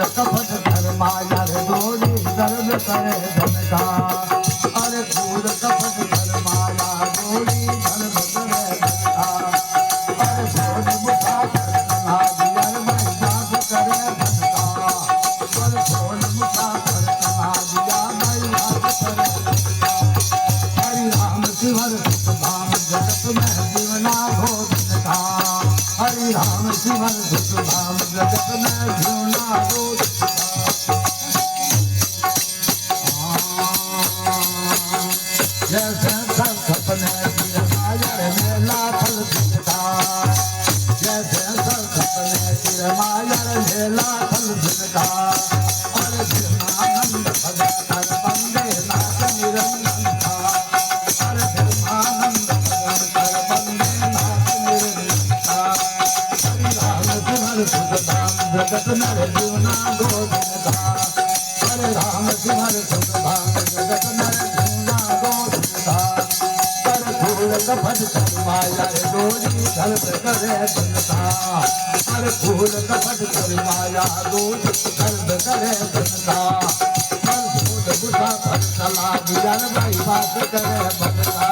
फूल कपट कर माया रे डोरी दर्द करे धन का अरे फूल कपट कर माया डोरी दर्द करे धन का अरे भोज मुठा कर कन्हा दिया मैं याद करे धन का अरे भोज मुठा कर कन्हा दिया मैं याद करे धन का हरि राम शिवर सुख धाम जगत में जीवना भोजन का हरि राम शिवर सुख धाम जगत में जीवना भोजन का जैसे सब सपने की माया मेला फल दिखता जैसे सब सपने की माया मेला फल दिखता अरे आनंद भजन कर बंदे नाथ निरंजन का अरे आनंद भजन कर बंदे नाथ निरंजन का हरि राम सिमर सुख धाम जगत नर जीवना गोविंद का हरे राम सिमर सुख धाम जगत नर जीवना गोविंद का कर फूल कपट कर माया रे डोरी दर्द करे धन का कर फूल कपट कर माया डोरी दर्द करे धन का कर फूल बुझा कर चला दिया भाई बात करे बन का